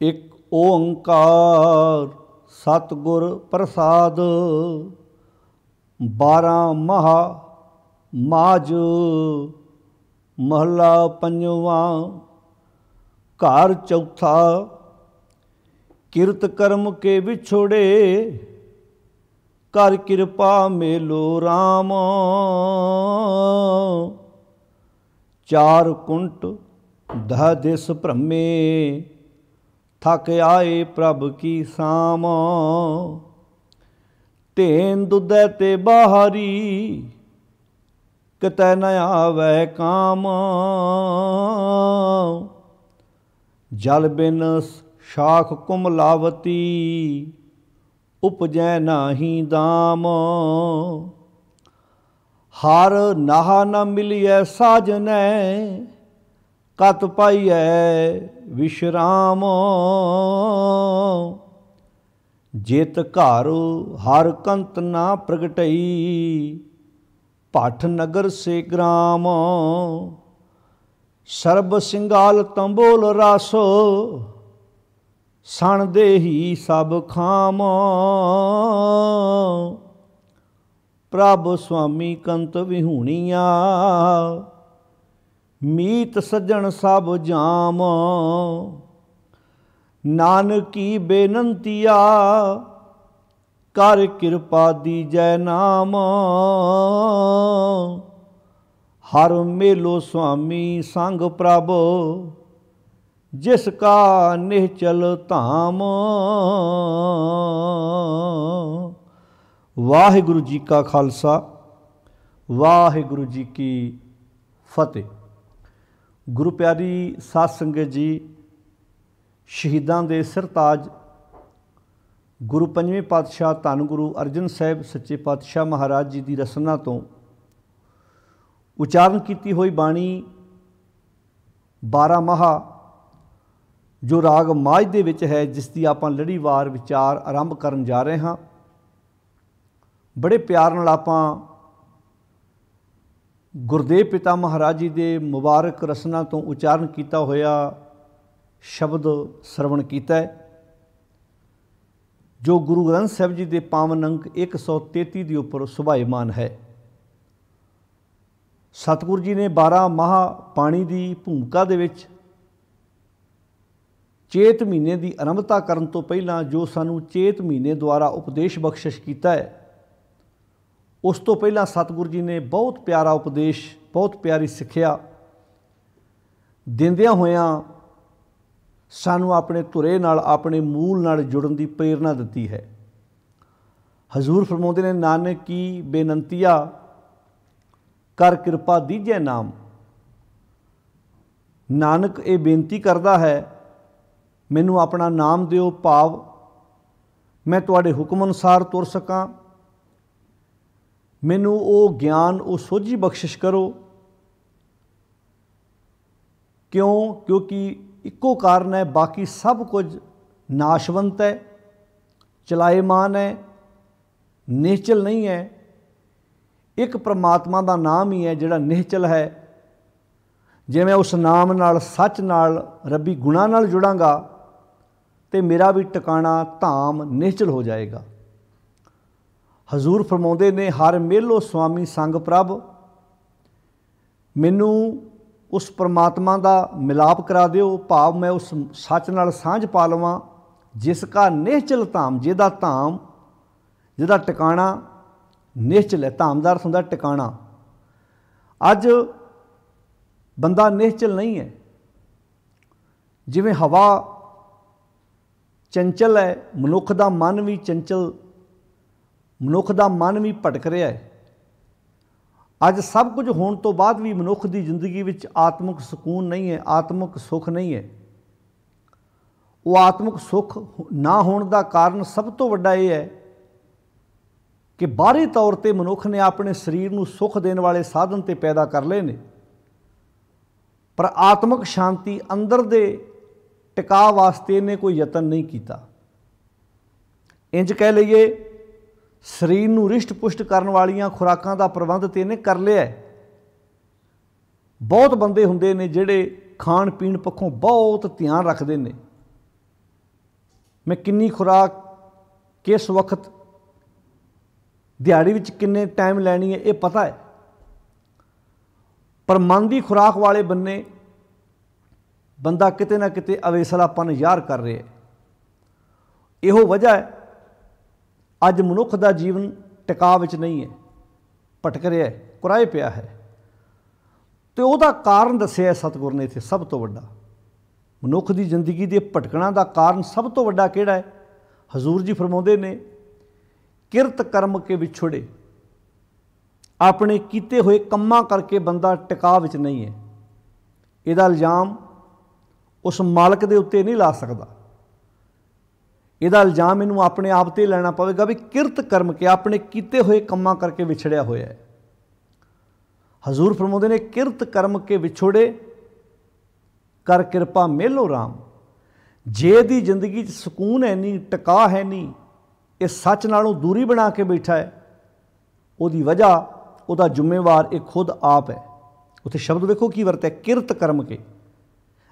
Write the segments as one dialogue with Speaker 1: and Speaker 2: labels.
Speaker 1: एक ओंकार सतगुर प्रसाद। 12 महा माज महला पंजवा। घर चौथा किरत कर्म के विछोड़े, कर कृपा मेलो राम। 4 कुंट दह दिस भ्रमे, थक आए प्रभ की साम। धेन दुधै ते बाहरी, कितै न आवै काम। जल बिन शाख कुमलावती, उपजै नाही दाम। हर नाह न मिलिए साजनै, कत पाइए विश्राम। जित घर हर कंत ना प्रगटई, भट्ठ नगर से ग्राम। सर्ब सिंगाल तंबोल रासो, सण देही सब खाम। प्रभ स्वामी कंत विहूणिया, मीत सज्जन सब जाम। नानकी बेनंतिया, कर कृपा दीजै नाम। हर मेलो स्वामी संग प्रभ, जिसका निश्चल धाम। वाहिगुरु जी का खालसा, वाहिगुरु जी की फतेह। गुरु प्यारी साध संगत जी, शहीदां दे सरताज गुरु पंजवें पातशाह धन गुरु अर्जन साहिब सच्चे पातशाह महाराज जी की रसना तो उचारण की हुई बाणी 12 महा जो राग माझ दे विच है, जिसकी आपां लड़ीवार विचार आरंभ करन जा रहे हाँ। बड़े प्यार नाल आपां गुरदेव पिता महाराज जी के मुबारक रसना तो उचारण किया होया शब्द सरवण किया है, जो गुरु ग्रंथ साहिब जी के पावन अंक 133 के उपर सुभायमान है। सतगुरु जी ने 12 महा पाणी की भूमिका दे विच चेत महीने की आरंभता करन तो पहला जो सानू चेत महीने द्वारा उपदेश बख्शिश किया है, उस तो पहला सतगुरु जी ने बहुत प्यारा उपदेश, बहुत प्यारी सिक्ख्या दिंदियां होयां सानू अपने धुरे नाल, अपने मूल नाल जुड़न की प्रेरणा दी है। हजूर फरमाउंदे ने, नानक की बेनंतिया, कर कृपा दीजै नाम। नानक ये बेनती करता है, मैनू अपना नाम दिओ, भाव मैं तुहाडे हुक्म अनुसार तुर सकां। मैनू वो ज्ञान, वो सोझी बख्शिश करो। क्यों? क्योंकि इक्को कारण है, बाकी सब कुछ नाशवंत है, चलाएमान है, निश्चल नहीं है। एक परमात्मा का नाम ही है जिहड़ा निश्चल है। जे मैं उस नाम नाल, सच नाल, रब्बी गुणा नाल जुड़ांगा तो मेरा भी टिकाणा धाम निश्चल हो जाएगा। हजूर फरमाउंदे ने, हर मेलो स्वामी संग प्रभ, मैनू उस परमात्मा का मिलाप करा दिओ, भाव मैं उस सच नाल सांझ पा लवां, जिसका निश्चल धाम, जिहदा धाम, जिहदा टिकाणा निश्चल है। धाम दा अर्थ हुंदा टिकाणा। अज बंदा निश्चल नहीं है, जिवें हवा चंचल है, मनुख दा मन भी चंचल, मनुख दा मन भी भटक रहा है। अज सब कुछ होने तो बाद भी मनुख की जिंदगी विच आत्मक सुकून नहीं है, आत्मक सुख नहीं है। वो आत्मक सुख ना होने का कारण सब तो वड्डा यह है कि बाहरी तौर पर मनुख ने अपने शरीर को सुख देने वाले साधन तो पैदा कर लए ने, पर आत्मक शांति अंदर दे टिका वास्ते इन्हें कोई यतन नहीं किया। इंज कह लीए, शरीर नूं रिष्ट पुष्ट करने वालियां खुराकां दा प्रबंध तो इन्हें कर लिया है। बहुत बंदे हुंदे ने जिहड़े खाण पीण पक्षों बहुत ध्यान रखते हैं, मैं किन्नी खुराक किस वक्त दिहाड़ी विच किन्ने टाइम लैनी है, ये पता है। पर मन की खुराक वाले बन्ने बंदा किते ना किते अवेसलापन ਜ਼ਾਹਰ कर रहा है। ਇਹੋ वजह है अज मनुख का जीवन टिका विच नहीं है, भटक रहा है, कुराए पिया है। तो ਉਹਦਾ कारण दस्सिया सतगुर ने इत्थे सब तो वड्डा मनुख की जिंदगी के भटकना का कारण सब तो वड्डा किहड़ा है। हजूर जी फरमाउंदे ने किरत कर्म के विछोड़े, अपने कीते हुए कम्मां करके बंदा टिका विच नहीं है। इहदा इल्जाम उस मालक दे उत्ते नहीं ला सकदा, इहदा इल्जाम इनू अपने आप ते लैना पवेगा भी किरत कर्म के अपने कीते हुए कम्मां करके विछड़िया होया है। हजूर फरमाउंदे ने किरत कर्म के विछोड़े कर किरपा मेलो राम। जे दी जिंदगी च सुकून है नहीं, टिका है नहीं, ये सच नालों दूरी बना के बैठा है, उहदी वजह उहदा जिम्मेवार एक खुद आप है। उत्थे शब्द देखो की वरत है, किरत कर्म के,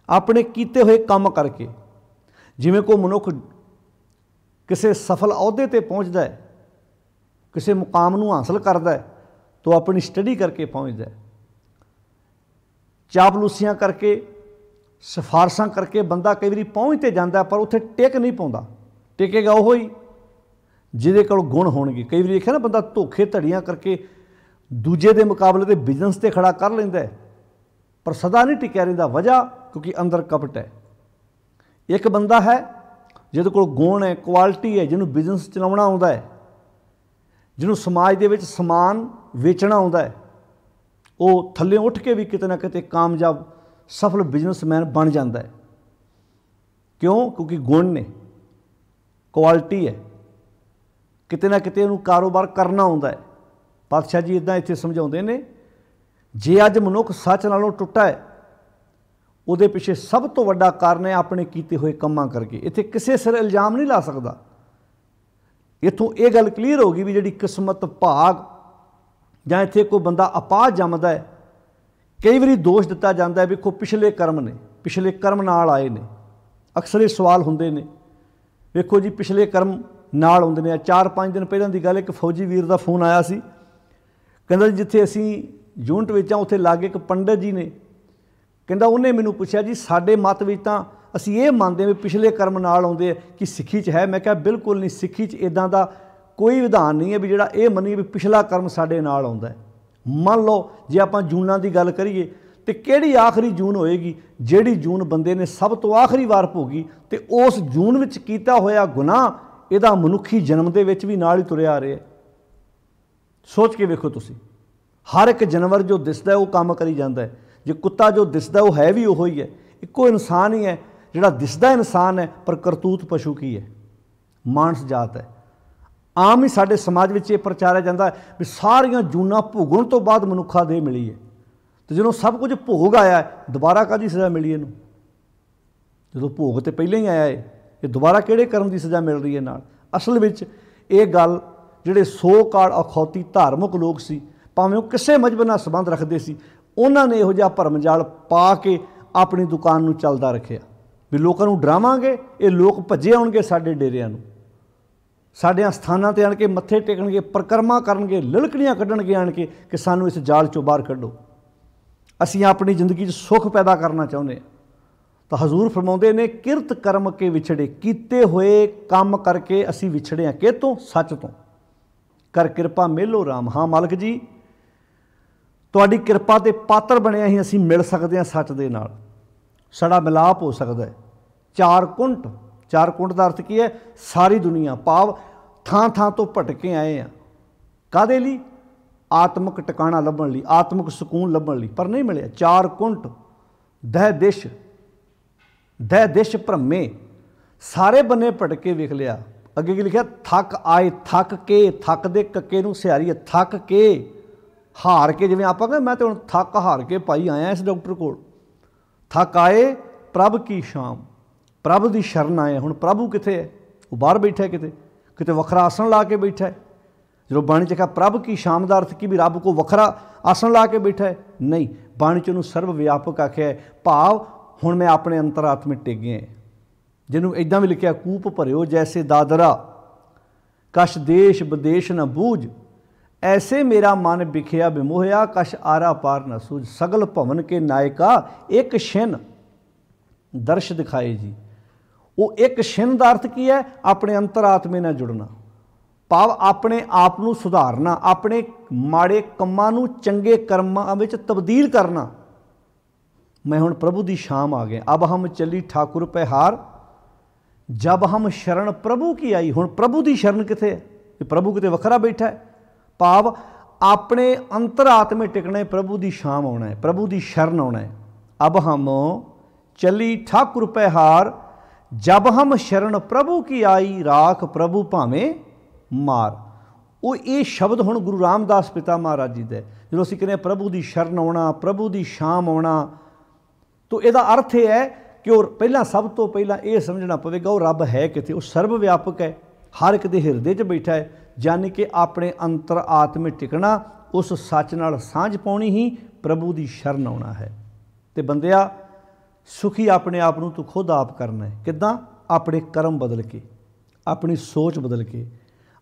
Speaker 1: अपने कीते हुए काम करके। जिवें कोई मनुख किसी सफल अहुदे ते पहुँचता है, किसी मुकाम नूं हासिल करता है, तो अपनी स्टडी करके पहुँचता है। चापलूसियां करके सिफारशां करके बंदा कई बार पहुँच तो जाता, पर उत्थे टिक नहीं पाउंदा। टिकेगा वो ही जिहदे कोल गुण होणगे। कई बार देखिया ना, बंदा धोखे धड़ियां करके दूजे के मुकाबले ते बिजनेस ते खड़ा कर लैंदा है, पर सदा नहीं टिकिया रहिंदा। वजह क्योंकि अंदर कपट है। एक बंदा है जिहदे कोल गुण है, क्वालिटी है, जिन्होंने बिजनेस चलाउणा आउंदा है, जिन्होंने समाज दे विच समान वेचना आउंदा है, वो थल्ले उठ के भी किते ना किते कामयाब सफल बिजनेसमैन बन जाता है। क्यों? क्योंकि गुण ने, क्वालिटी है, किते ना किते उन्होंने कारोबार करना आउंदा है। पातशाह जी इदां इत्थे समझाउंदे ने, जे अज मनुख सच नालों टुटा है, उहदे पिछे सब तो वड्डा कारण है अपने कीते हुए कम्मां करके। इत्थे किसी सिर इल्जाम नहीं ला सकदा। इत्थों ये गल क्लीयर होगी भी जिहड़ी किस्मत भाग जां इत्थे कोई बंदा अपाह जमदा है, कई बार दोष दिता जाता है, वेखो पिछले कर्म ने, पिछले कर्म नाल आए ने। अक्सर ये सवाल होंदे ने, वेखो जी पिछले कर्म नाल आउंदे ने। 4-5 दिन पहलां दी गल, एक फौजी वीर का फोन आया सी, कहंदा जिथे असीं यूनिट विच आ उत्थे लागे एक पंडित जी ने, कहंदा उन्हें मैनूं पुछया जी साडे मत विच तां असीं ये मनदे भी पिछले कर्म नाल आउंदे कि सिੱਖੀ 'ਚ है। मैं कहा बिल्कुल नहीं, सिੱਖੀ 'ਚ इदां दा कोई विधान नहीं है भी जिहड़ा ये मन्नीए भी पिछला कर्म साडे नाल आउंदा है। मान लो जे आपां जूनां दी गल करिए तो किहड़ी आखिरी जून होएगी जिहड़ी जून बंदे ने सब तो आखिरी वार भोगी, तो उस जून विच कीता होया गुनाह इहदा मनुखी जन्म दे विच भी नाल ही तुरिया आ रहा है। सोच के वेखो तुसीं, हर एक जानवर जो दिसदा है वो काम करी जाता है। जे कुत्ता जो दिसदा वो है भी उहो ही है, इक्को इंसान ही है। जिहड़ा दिसदा इंसान है पर करतूत पशु की है, मानस जात है। आम ही साडे समाज विच ये प्रचारिया जाता है भी सारियां जूनां भोगण तो बाद मनुखा देह मिली है, तो जो सब कुछ भोग आया है दोबारा काहदी सज़ा मिली इनू? जो भोग तो पहले ही आया है, ये दोबारा किहड़े कर्म की सज़ा मिल रही है नाल? असल विच ये गल जिहड़े सो काल अखौती धार्मिक लोग सी, भावें वो किसी मजहब नाल संबंध रखते सी, उन्होंने इहो जिहा भरमजाल पा के अपनी दुकान नूं चलदा रखिया भी लोकां नूं डरावांगे, ये लोग भज्जे आउणगे साडे डेरिਆਂ नूं, साडिਆਂ स्थानां ते आण के मत्थे टेकणगे, परिक्रमा करनगे, ललकड़ियां कढणगे आण के कि सानूं इस जाल चों बाहर कढो, असीं अपनी जिंदगी 'च सुख पैदा करना चाहुंदे हां। तो हजूर फरमाउंदे ने किरत कर्म के विछड़े, कीते हुए काम करके असीं विछड़े हां। किहतों? सच तो। कर किरपा मेलो राम। हाँ मालक जी, तुहाडी किरपा ते पात्र बने ही असीं मिल सकते हैं सच दे नाल, साडा मिलाप हो सकता है। चार कुंट, चार कुंट का अर्थ की है? सारी दुनिया, भाव थां थां तो भटके आए हैं। काहदे लई? आत्मक टिकाणा लभण लई, आत्मक सुकून लभण लई, पर नहीं मिलिया। चार कुंट दह दिश भ्रमे, सारे बन्ने भटके वेख लिया। अगे की लिखिया? थक आए, थक के, थक दे कक्के नूं सिहारी है, थक के, हार के। जिवें आपां कहंदे मैं तो हुण थक हार के पाई आया इस डॉक्टर कोल। थक आए प्रभ की शाम, प्रभ की शरण आए। हुण प्रभु कित्थे है? वो बाहर बैठा है, किते वखरा आसन ला के बैठा है। जो बाणी च कहा प्रभ की शाम का अर्थ की भी रब को वखरा आसन ला के बैठा है? नहीं, बाणी च उन्होंने सर्व व्यापक आख्या है। भाव हुण मैं अपने अंतरात्मे टेगे है, ਜਿਹਨੂੰ ਇਦਾਂ ਵੀ ਲਿਖਿਆ, ਕੂਪ ਭਰਿਓ ਜੈਸੇ ਦਾਦਰਾ, ਕਛ ਦੇਸ਼ ਵਿਦੇਸ਼ ਨ ਬੂਝ, ऐसे मेरा मन बिखया बिमोहया, कछ आरा पार न सूझ, सगल भवन के नायका एक छिन दर्श दिखाए जी। वो एक छिन का अर्थ की है? अपने अंतरात्मे नाल जुड़ना, भाव अपने आप नूं सुधारना, अपने माड़े कंमां नूं चंगे कर्मां विच तब्दील करना। मैं हुण प्रभु की शाम आ गया, अब हम चली ठाकुर पे हार, जब हम शरण प्रभु की आई। हुण प्रभु की शरण किथे है? प्रभु किते वखरा बैठा है, भाव अपने अंतरात्मे टिकने, प्रभु की शाम आना है, प्रभु की शरण आना है। अब हम चली ठाकुर पे हार, जब हम शरण प्रभु की आई, राख प्रभु भावें मार। वो ये शब्द हुण गुरु रामदास पिता महाराज जी दे, जो असीं कहने प्रभु की शरण आना, प्रभु की शाम आना, तो यदा अर्थ यह है कि वो पहला, सब तो पहला ये समझना पवेगा वो रब है किथे, वो सर्व व्यापक है, हर एक दे हिरदे च बैठा है। यानी कि अपने अंतर आत्मे टिकना, उस सच नाल सांझ पाउणी ही प्रभु की शरण आना है। तो बंदिया सुखी अपने आप नूं तू खुद आप करना है। किदां? अपने कर्म बदल के, अपनी सोच बदल के,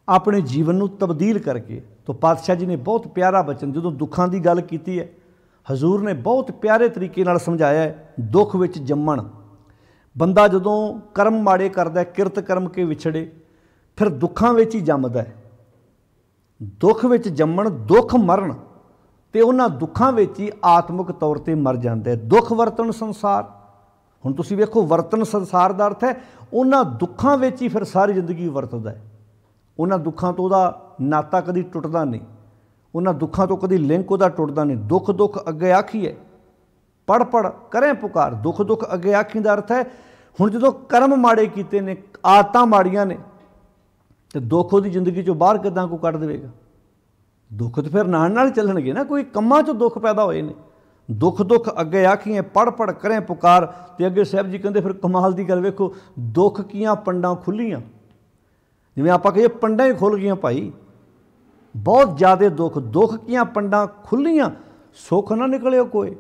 Speaker 1: अपने जीवन नूं तब्दील करके। तो पातशाह जी ने बहुत प्यारा बचन, जो दुखों की गल की है, हजूर ने बहुत प्यारे तरीके नाल समझाया है। दुख विच जम्मण, बंदा जदों कर्म माड़े करदा है, किरत कर्म के विछड़े, फिर दुखों विच ही जमदा है। दुख विच जम्मण, दुख मरण, तो उन्हां दुखों विच ही आत्मक तौर पर मर जांदा है। दुख वरतन संसार, हुण तुसीं वेखो वरतन संसार का अर्थ है उन्हां दुखों विच ही फिर सारी जिंदगी वरतदा है। उन्हां दुखों तो उहदा नाता कदी टुटदा नहीं, उन्हां दुखों तो कदी लिंक उहदा टुटदा नहीं। दुख दुख अगे आखीए, पढ़ पढ़ करें पुकार, दुख दुख अगे आखी का अर्थ है हुण जदों कर्म माड़े कीते ने, आदतां माड़ियां ने, तो दुख उहदी जिंदगी चों बाहर किदां को कढ देवेगा? दुख तो फिर नाल नाल चलणगे ना, कोई कम्मां चों दुख पैदा होए ने। दुख दुख अगे आखीए, पढ़ पढ़ करें पुकार। तो अगे साहब जी कहते फिर कमाल की गल वेखो, दुख कीआं पंडां खुलीआं, जिवें आपां कहिए पंडां ही खुल गईआं भाई, बहुत ज़्यादा दुख, दुख कीआं पंडां खुलीआं, सुख ना निकलिओ कोई।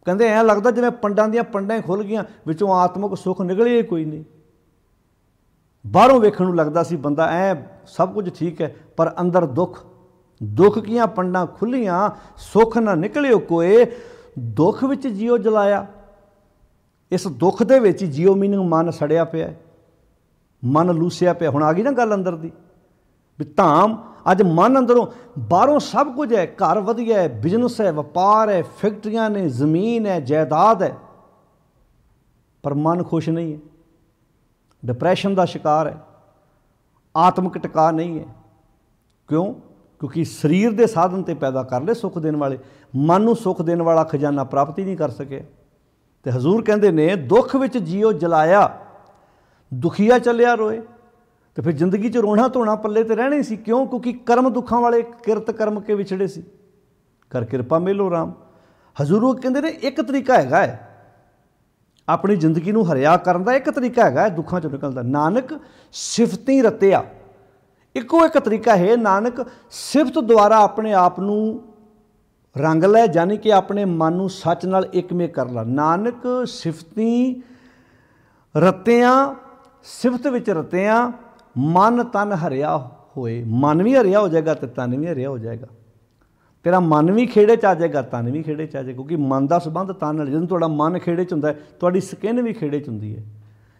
Speaker 1: कहते ऐं लगदा जिवें पंडां दीआं पंडां ही खुल गईआं, विचों आत्मक सुख निकलिआ ही कोई नहीं। बाहरों वेखण नूं लगदा सी बंदा ऐ सब कुछ ठीक है, पर अंदर दुख, दुख कीआं पंडां खुलीआं, सुख ना निकलिओ कोई। दुख विच जियो जलाया, इस दुख दे विच ही जियो मीनिंग मन सड़िया पिया, मन लूसिया पिया। हुण आ गई ना गल अंदर दी, भी धाम अज मन अंदरों, बाहरों सब कुछ है, घर वधिया है, बिजनस है, वपार है, फैक्ट्रियां ने, जमीन है, जायदाद है, पर मन खुश नहीं है, डिप्रैशन का शिकार है, आत्मक टिका नहीं है। क्यों? क्योंकि शरीर के साधन तो पैदा कर ले सुख देने वाले, मन नूं सुख देने वाला खजाना प्राप्त ही नहीं कर सके। तो हजूर कहते ने दुख विच जियो जलाया, दुखिया चलिया रोए। तो फिर जिंदगी च रोना धोना पल्ले तो रहने सी। क्यों? क्योंकि कर्म दुखों वाले, किरत कर्म के विछड़े सी। कर किरपा मेलो राम। हजूर कहते ने एक तरीका है अपनी जिंदगी नूं हरिया करन दा, एक तरीका है दुखों चों निकलदा। नानक सिफती रतिया, इको एक तरीका है, नानक सिफत द्वारा अपने आप नूं रंग लै, यानी कि अपने मन नूं सच नाल एकमे कर ला। नानक सिफती रतियां, सिफत विच रतियां, मन तन हरिया होए। मन भी हरिया हो जाएगा तो तन भी हरिया हो जाएगा। तेरा मन भी खेड़े च आ जाएगा, तन भी खेड़े च आ जाएगा, क्योंकि मन का संबंध तन नाल। जदों तुहाडा मन खेड़े च हुंदा है, तुहाडी स्किन भी खेड़े च हुंदी है।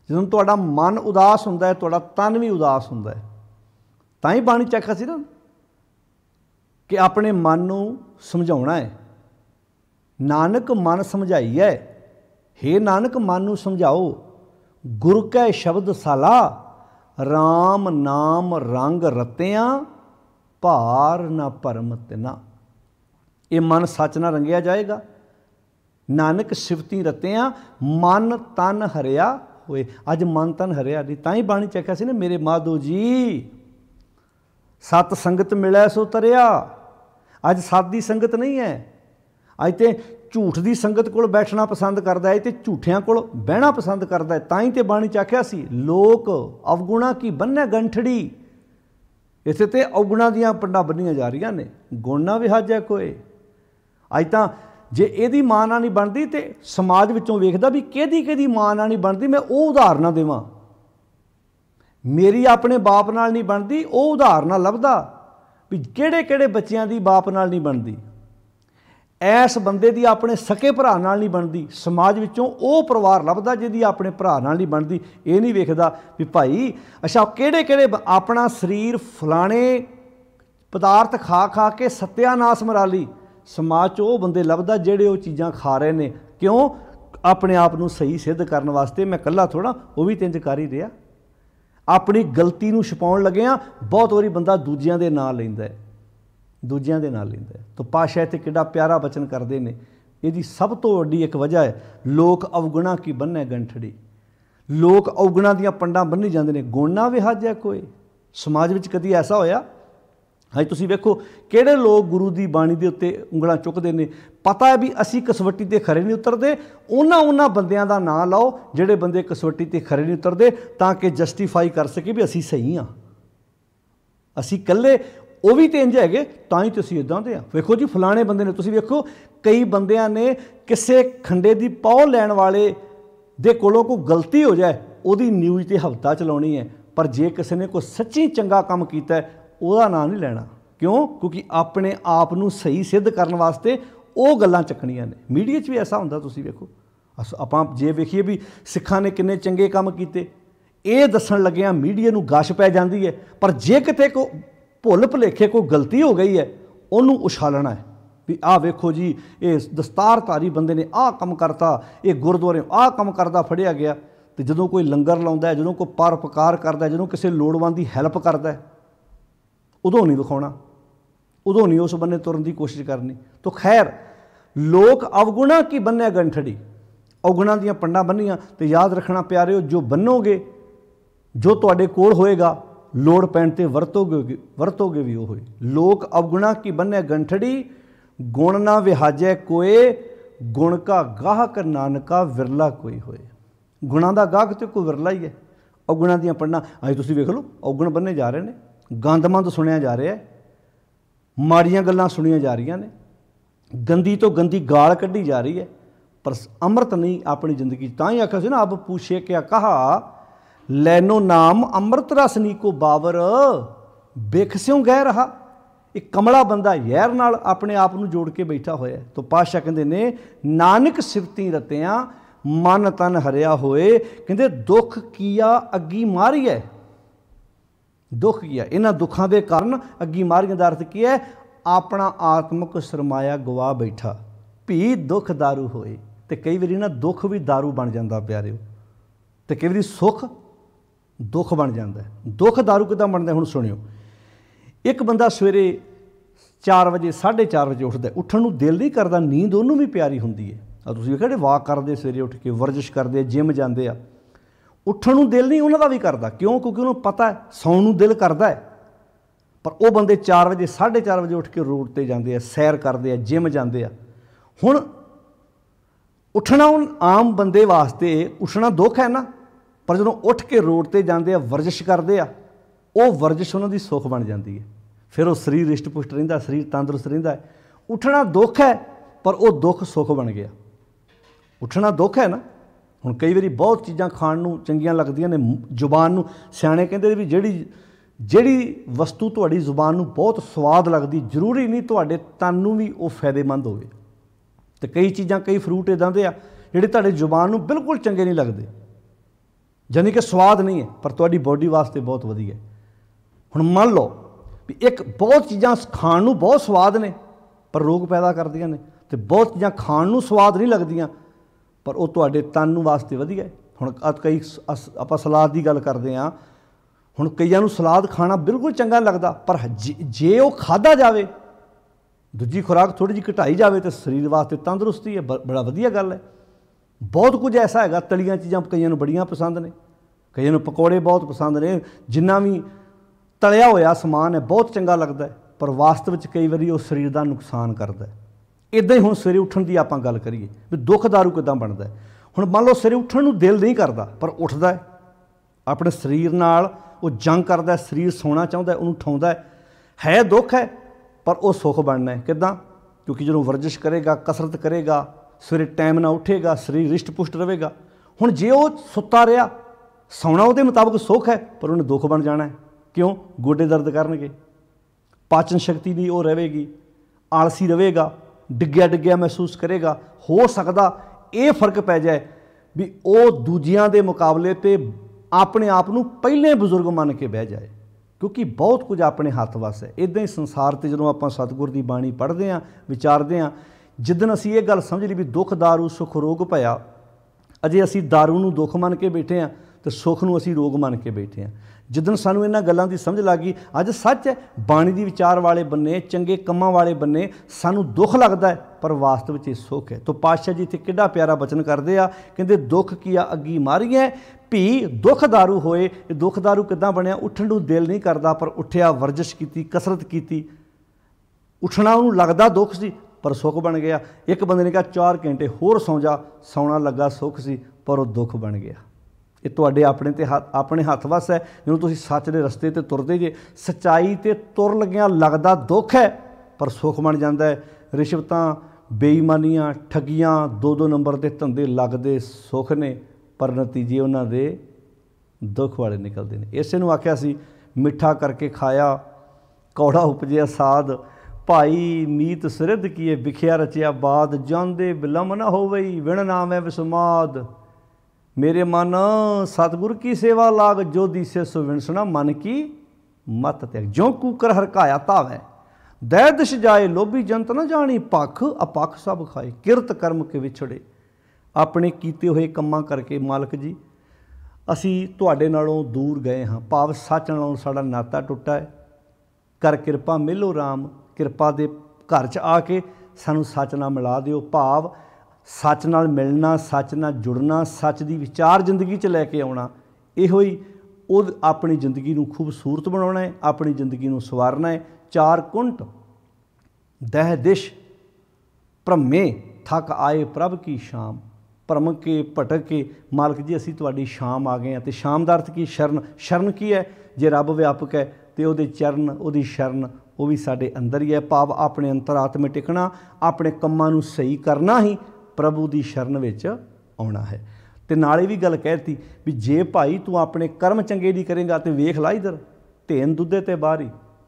Speaker 1: जदों तुहाडा मन उदास हुंदा है, तुहाडा तन भी उदास हुंदा है। तां ही बाणी च आखिया सी ना कि अपने मन नूं समझाउणा है। नानक मन समझाईए, हे नानक मन नूं समझाओ, गुर कै शब्द साला, राम नाम रंग रतियां, भार ना भरम तिना। ये मन सच ना रंगिया जाएगा। नानक सिफती रतियां, मन तन हरिया होए। अज मन तन हरिया नहीं, तां ही बाणी च आखिया सी ना, मेरे माधो जी सत संगत मिलै सो तरिया। अज सत दी संगत नहीं है, अज तो झूठ की संगत कोल बैठना पसंद करता है, तो झूठियां कोल बहना पसंद करता है। ताई तो बाणी च आखिया सी, लोक अवगुणा की बन्नै गंठड़ी। इत्थे ते अवगुणा दीयां पंडां बन्नियां जा रही ने, गुण ना विहाजै कोई। अज तां जे इहदी मां नाल नहीं बनती तो समाज विचों वेखदा भी किहदी मां नाल नहीं बनती, मैं वो उदाहरण देवां। मेरी अपने बाप नाल नहीं बनती, वो उदाहरण लभदा भी किहड़े बच्चियां दी बाप नाल नहीं बनती। ऐस बंदे दी अपने सके भरा नाल नहीं बनती, समाज विचों वो परिवार लभदा जिहदी अपने भरा नाल नहीं बनती। ये नहीं वेखदा भी भाई अच्छा किहड़े अपना शरीर फलाने पदार्थ खा खा के सत्यानाश मरा ली। समाज 'ਚ वो बंदे लभदा जिहड़े वो चीज़ां खा रहे ने, क्यों? अपने आप नूं सही सिद्ध करन वास्ते। मैं कल्ला थोड़ा, वो भी इंज कर ही रहा। अपनी गलती नूं छुपाउण लग्गिआं बहुत वारी बंदा दूजिआं दे नां लैंदा है, दूजिआं दे नां लैंदा है। तो पातशाह इत्थे किड्डा प्यारा बचन करदे ने। इहदी सब तो वड्डी एक वजह है, लोक अवगुणा की बन्नै गंठड़ी। लोक अवगुणा दीआं पंडां बन्नी जांदे ने, गुण ना विहाजै कोई। समाज विच कदी ऐसा होया? हाँ, तुसीं वेखो किहड़े लोग गुरु की बाणी के उत्ते उंगलां चुकते हैं। पता है भी असी कसवट्टी ते खरे नहीं उतरते, उन्हां बंदियां दा नां लाओ जिहड़े बंदे कसवट्टी ते खरे नहीं उतरते, ताकि जस्टिफाई कर सके भी असी सही हाँ। असी कल्ले वो भी तो इंज है, तां ही तो असीं इदां दे हाँ। वेखो जी फलाने बंदे ने, तुसीं वेखो कई बंदियां ने किसी खंडे की पौ लैण वाले दे कोलों कोई गलती हो जाए, उहदी न्यूज़ ते हफ्ता चलाउणी है, पर जे किसी ने कोई सच्ची चंगा काम कीता है ਉਹਦਾ ਨਾਂ नहीं ਲੈਣਾ। क्यों? क्योंकि अपने आप ਨੂੰ सही सिद्ध करने वास्ते ਉਹ ਗੱਲਾਂ ਚੱਕਣੀਆਂ ਨੇ। मीडिया 'ਚ भी ऐसा ਹੁੰਦਾ, ਤੁਸੀਂ ਵੇਖੋ ਆਪਾਂ ਜੇ ਵੇਖੀਏ ਵੀ ਸਿੱਖਾਂ ਨੇ ਕਿੰਨੇ ਚੰਗੇ ਕੰਮ ਕੀਤੇ, ਇਹ ਦੱਸਣ ਲੱਗਿਆਂ ਮੀਡੀਆ ਨੂੰ ਗਸ਼ ਪੈ ਜਾਂਦੀ ਹੈ। ਪਰ ਜੇ ਕਿਤੇ ਕੋ ਭੁੱਲ ਭੁਲੇਖੇ ਕੋਈ ਗਲਤੀ ਹੋ ਗਈ ਹੈ, ਉਹਨੂੰ ਉਛਾਲਣਾ ਹੈ ਵੀ ਆਹ ਵੇਖੋ ਜੀ ਇਹ ਦਸਤਾਰਧਾਰੀ ਬੰਦੇ ਨੇ ਆਹ ਕੰਮ ਕਰਤਾ, ਇਹ ਗੁਰਦੁਆਰੇ ਆਹ ਕੰਮ ਕਰਦਾ ਫੜਿਆ ਗਿਆ। ਤੇ ਜਦੋਂ ਕੋਈ ਲੰਗਰ ਲਾਉਂਦਾ ਹੈ, ਜਦੋਂ ਕੋਈ ਪਰਉਪਕਾਰ ਕਰਦਾ, ਜਦੋਂ ਕਿਸੇ ਲੋੜਵੰਦ ਦੀ ਹੈਲਪ ਕਰਦਾ, उदों नहीं विखाना, उदों नहीं उस बन्ने तुरन की कोशिश करनी। तो खैर लोक अवगुणा की बन्नै गंठड़ी, अवगुणा दीआं पंडां बन्नियां। तो याद रखना प्यारे, जो बन्नोगे जो तुहाडे कोल होएगा लोड़ पैण ते वरतोगे भी वो। लोक अवगुणा की बन्नै गंठड़ी, गुण ना विहाजै कोए, गुण का गाहक नानका विरला कोई होए। गुणा का गाहक तो कोई विरला ही है। अवगुणा दीआं पंडां अजे तुसीं वेख लो, अवगुण बन्ने जा रहे हैं, गंदमंद सुनिया जा रहा है, माड़ियां गल्लां सुनिया जा रही ने, गंदी तो गंदी गाल कढ़ी जा रही है, पर अमृत नहीं अपनी जिंदगी। तां ही आखिया सी ना, अब पूछे क्या कहा लैनो नाम अमृत रस नी को बावर, बेख स्यों गह रहा। एक कमला बंदा यैर नाल अपने आप नूं जोड़ के बैठा होया। तो पातशाह कहंदे ने नानक सिफती रतियां मन तन हरिया होए, कहंदे दुख किया अग्गी मारी है। दुख किया, इन्हां दुखों के कारण अग्गी मारियां दा अर्थ की है? अपना आत्मक सरमाया गवा बैठा, भी दुख दारू होए। तो कई बार ना दुख भी दारू बन जाता प्यारे, तो कई बार सुख दुख बन जाता है। दुख दारू किदां बनता? हुण सुनियो, एक बंदा सवेरे 4 बजे 4:30 बजे उठता, उठण नूं दिल नहीं करता, नींद उहनूं भी प्यारी हुंदी है। तुसीं कहड़े वॉक करते सवेरे उठ के, वर्जिश करते, जिम जाते आ, उठण नूं दिल नहीं उन्हां दा भी करता। क्यों? क्योंकि उन्होंने पता है सौण नूं दिल करता है। पर वो बंदे 4 बजे 4:30 बजे उठ के रोड ते जाते हैं, सैर करते हैं, जिम जाते हैं। हुण उठना आम बंदे वास्ते उठना दुख है ना, पर जो उठ के रोड ते जाते हैं, वर्जिश करते हैं, वो वर्जिश उन्हों की सुख बन जाती है। फिर वो शरीर रिष्ट पुष्ट रहिंदा, शरीर तंदुरुस्त रहिंदा है। उठना दुख है, पर वो दुख सुख बन गया। उठना दुख है ना। हुण कई बारी बहुत चीज़ां खाण नूं चंगियां लगदियां ने, जुबान नूं सियाणे कहंदे भी ਜਿਹੜੀ वस्तु तुहाडी जुबान नूं बहुत स्वाद लगदी, जरूरी नहीं तुहाडे तन नूं भी वो फायदेमंद होवे। तो कई चीज़ां कई फ्रूट इदां दे आ जिहड़े तुहाडे जुबान नूं बिल्कुल चंगे नहीं लगदे, जानी कि स्वाद नहीं है, पर तुहाडी बॉडी वास्ते बहुत वधिया है। हुण मान लो भी एक बहुत चीज़ां खाण नूं बहुत स्वाद ने, पर रोग पैदा करदियां ने, तो बहुत चीज़ां खाण नूं स्वाद नहीं लगदियां, पर वो तुहाडे तन वास्ते वधिया है। हुण कई आपां सलाद की गल करदे हां, हुण कईयां नूं सलाद खाना बिल्कुल चंगा नहीं लगता, पर जे वो खाधा जाए, दूजी खुराक थोड़ी जी घटाई जाए, तो शरीर वास्ते तंदुरुस्ती है, बड़ा वधिया गल है। बहुत कुछ ऐसा है, तलियां चीज़ां कईयां नूं बड़ियां पसंद ने, कईयां नूं पकौड़े बहुत पसंद ने, जिन्ना भी तलिया होया समान है बहुत चंगा लगता है, पर वास्तव में कई बार वो शरीर का नुकसान करता है। इदां ही हुण सवेरे उठण की आपां गल करिए भी दुख दारू किदां बनदा है। हुण मान लो सवेरे उठण नूं दिल नहीं करता, पर उठदा है, अपने शरीर नाल वो जंग करता है, शरीर सोना चाहता है, उन्होंने उठाउंदा है दुख है, पर वो सुख बनना है। किदां? क्योंकि जो वर्जिश करेगा, कसरत करेगा, सवेरे टाइम ना उठेगा, शरीर रिष्ट पुष्ट रहेगा। हुण जे वो सुत्ता रहा, सौना वो मुताबिक सुख है, पर उन्हें दुख बन जाना है। क्यों? गोडे दर्द करनगे, पाचन शक्ति नहीं वो रहेगी, आलसी रहेगा, डिग्गिया डिग्गिया महसूस करेगा। हो सकता ये फर्क पै जाए भी वो दूजियां दे मुकाबले ते अपने आप नूं पहले बजुर्ग मन के बह जाए, क्योंकि बहुत कुछ अपने हथ वस है। इदां ही संसार ते जदों आपां सतगुर दी बाणी पढ़दे हां, विचारदे हां, जिदन असीं ये गल समझ ली भी दुख दारू सुख रोग भया, अजे असीं दारू नूं दुख मन के बैठे हां तो सुख नूं असीं रोग मन के बैठे हां। जिदन सानूं इन्हां गल्लां दी समझ लग गई, अज सच है बाणी दी विचार वाले बन्ने, चंगे कम्मां वाले बन्ने सानूं दुख लगदा है, पर वास्तव च सुख है। तो पातशाह जी इत्थे किड्डा प्यारा बचन करदे आ, कहंदे दुख किया अग्गी मारीए भी दुख दारू होए। दुख दारू किदां बनिया? उठण नूं दिल नहीं करदा, पर उठिया, वर्जिश कीती, कसरत कीती, उठना उन्होंने लगता दुख सी पर सुख बन गया। एक बंदे ने कहा 4 घंटे होर सौ जा, सौना लगा सुख सी पर वह दुख बन गया। ये तुहाडे अपने हथ वस है। जो तुसीं सच दे रस्ते ते तुरदे जे, सच्चाई ते तुर लग्गियां लगदा दुख है पर सुख बन जाता है। रिश्वतां, बेईमानियां, ठगियां, 2-2 नंबर के धंधे लगते सुख ने, पर नतीजे उन्हां दे दुख वाले निकलते हैं। इसे नूं आख्या सी मिठा करके खाया कौड़ा उपजिया साध, भाई मीत सिरद कीए विखिया रचिया बाद, जांदे बिलम न होवई विण नाम है विसमाद। मेरे मन सतगुर की सेवा लाग, जो दिसे सो विणसना मन की मत त्याग। ज्यों कूकर हरकाया तावै, दै दिश जाए लोभी जंत न जानी, पख अपख सब खाए। किरत कर्म के विछड़े, अपने कीते हुए कम्मां करके मालक जी असी तुहाडे नालों दूर गए हाँ, भाव सच नालों साडा नाता टुटा है। कर किरपा मिलो राम, किरपा दे घर च आके सानू सच नाल मिला दिओ। भाव सच नाल मिलना, सच नाल जुड़ना, सच दी विचार जिंदगी च लैके आउणा, इहो ही ਉਹ अपनी जिंदगी नूं खूबसूरत बनाउणा है, अपनी जिंदगी नूं सवारना है। 4 कुंट दह दिश भ्रमे थक आए प्रभ की शाम। भ्रम के भटक के मालक जी असीं तुहाडी शाम आ गए हैं। तो शाम दा अर्थ की? शरण। शरण की है? जे रब व्यापक है तो उहदे चरण, उहदी शरण वो भी साडे अंदर ही है। भाव अपने अंतरात्मे टिकना, अपने कम्मां नूं सही करना ही प्रभु की शरण विच आउणा है। तो नाले भी गल कहती भी जे भाई तू अपने कर्म चंगे नहीं करेगा तो वेख ला इधर धेन दुद्धे ते बाहरी।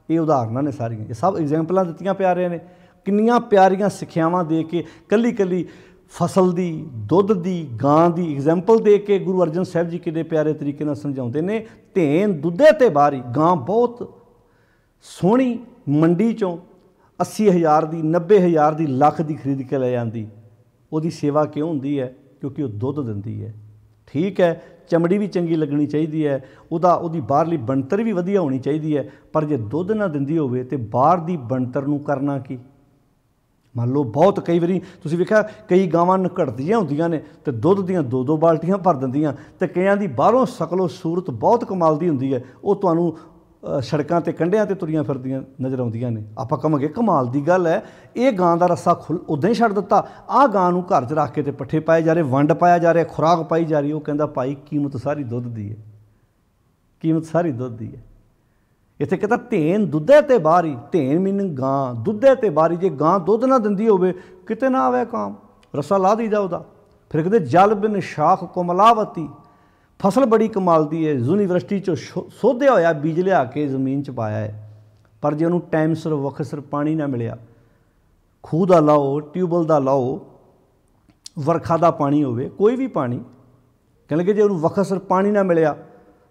Speaker 1: ये उदाहरणा ने सारियां, ये सब एग्जाम्पलां दित्तियां प्यारियां ने। किन्नियां प्यारियां सिक्ख्यावां दे के कल्ली कल्ली फसल दी, दुध दी, गां दी एग्जाम्पल दे के गुरु अर्जन साहब जी किन्ने प्यारे तरीके नाल समझाउंदे ने। धेन दुद्धे ते बाहरी, गां बहुत सोहनी मंडी चों 80,000 की, 90,000 की, लख की खरीद के लै जाती। ਉਹਦੀ सेवा क्यों होंदी है? क्योंकि वो दुध दिंदी है। ठीक है, चमड़ी भी चंगी लगनी चाहिए है, ਉਹਦੀ ਬਾਹਰਲੀ ਬਣਤਰ भी वधिया होनी चाहिए है, पर जे दुध ना दिंदी होवे तो बाहर की बनतर नूं करना की? मान लो बहुत कई बारी तुसीं वेखिआ कई गावां घटदियां होंदियां ने तो दुध दियां 2-2 बाल्टियां भर दिंदियां, तो कईयां दी बाहरों शकलो सूरत बहुत कमाल दी हुंदी है। वो तुहानूं सड़कों ते कंढियां ते तुरियां फिरदियां नज़र आउंदियां ने। आपां कहांगे कमाल दी गल है, ये गां दा रस्सा उदां ही छड्ड दित्ता, आह गां नूं घर च रख के ते पट्ठे पाए जा रहे, वंड पाया जा रहा, खुराक पाई जा रही। वो कहंदा भाई कीमत सारी दुध दी है, कीमत सारी दुध दी है। इत्थे कहता धेन दुद्धे ते बाहरी, धेन मीनिंग गां, दुद्धे ते बाहरी। जे गां दुध ना दिंदी होवे किते ना आवे काम, रस्सा ला दीदा उहदा। फिर कहते जल बिन शाख कोमलावती, फसल बड़ी कमाल दी है, यूनीवर्सिटी चो सोधिया होया बीज लिया के जमीन च पाया है, पर जे उन्होंने टाइम सिर वक्त सिर पानी ना मिलिया, खूह का लाओ, ट्यूबवैल का लाओ, वर्खा का पानी होवे, कोई भी पानी, कहने लगे जे उन्होंने वक्त सिर पानी ना मिलिया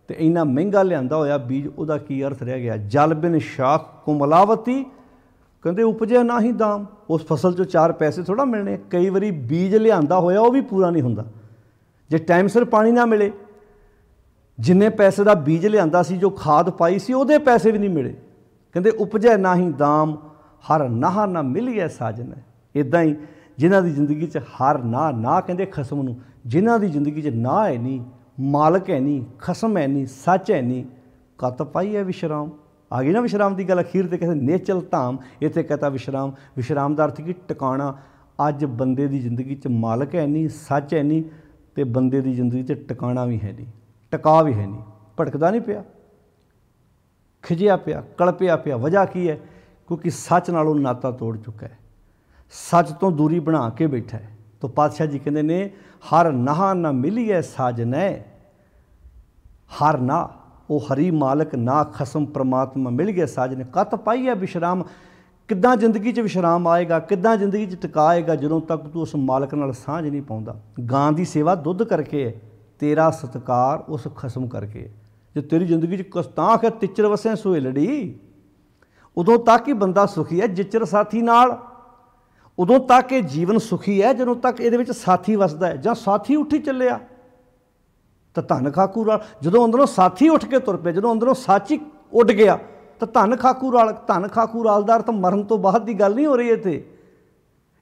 Speaker 1: तो इन्ना महंगा लिआंदा होया बीज, उहदा की अर्थ रह गया? जल बिन शाख कोमलावती, कहते उपजे ना ही दाम। उस फसल चो 4 पैसे थोड़ा मिलने। कई बारी बीज लिआंदा होया वो भी पूरा नहीं हुंदा, जे टाइम सिर पानी ना मिले, जिन्ने पैसे का बीज लिआंदा सी, जो खाद पाई सी, उहदे पैसे भी नहीं मिले। कहते उपजै ना ही दाम, हर नाह ना मिलिए साजन। इदां ही जिन्हां दी जिंदगी च हर ना कहते खसम नूं, जिन्हां दी जिंदगी च ना है नहीं, मालक है नहीं, खसम है नहीं, सच है नहीं, कत पाई है विश्राम। आ गई ना विश्राम की गल। अखीर ते कहते नेचल धाम, इत्थे कहता विश्राम। विश्राम का अर्थ की टिकाणा। अज बंदे की जिंदगी च मालक है नहीं, सच है नहीं, तो बंदे की जिंदगी च टिकाणा भी है नहीं, टिका भी है नहीं, भटकदा नहीं पिया, खिजिया पिया, कलपिया पिया। वजह की है? क्योंकि सच नालों नाता तोड़ चुका है। सच तो दूरी बना के बैठा है। तो पातशाह जी कहते ने हर नाह ना मिलीए साजनै, हर ना वो हरी मालक ना खसम परमात्मा मिल गया साजने। कत पाई है विश्राम, किद्दां जिंदगी च विश्राम आएगा, किद्दां जिंदगी च टिका आएगा ਜਦੋਂ तक तू उस मालक नाल ਸਾਂਝ नहीं पाਉਂਦਾ। गां दी सेवा दुध करके है, तेरा सत्कार उस खसम करके है। जो तेरी जिंदगी च कस्तांख है तिचर वसें सुहेलड़ी, उदों तक ही बंदा सुखी है जिचर साथी नाल। उदों तक ये जीवन सुखी है ਜਦੋਂ तक ਇਹਦੇ ਵਿੱਚ ਸਾਥੀ ਵਸਦਾ ਹੈ। ਜਾਂ ਸਾਥੀ ਉੱਠੀ ਚੱਲਿਆ ਤਾਂ ਧਨ ਖਾਕੂ ਰਾਲ, ਜਦੋਂ ਅੰਦਰੋਂ ਸਾਥੀ ਉੱਠ ਕੇ ਤੁਰ ਪਿਆ, ਜਦੋਂ ਅੰਦਰੋਂ ਸਾਚੀ ਉੱਡ ਗਿਆ ਤਾਂ ਧਨ ਖਾਕੂ ਰਾਲ। ਧਨ ਖਾਕੂ ਰਾਲ ਦਾ ਅਰਥ ਮਰਨ ਤੋਂ ਬਾਅਦ ਦੀ ਗੱਲ ਨਹੀਂ ਹੋ ਰਹੀ ਇੱਥੇ।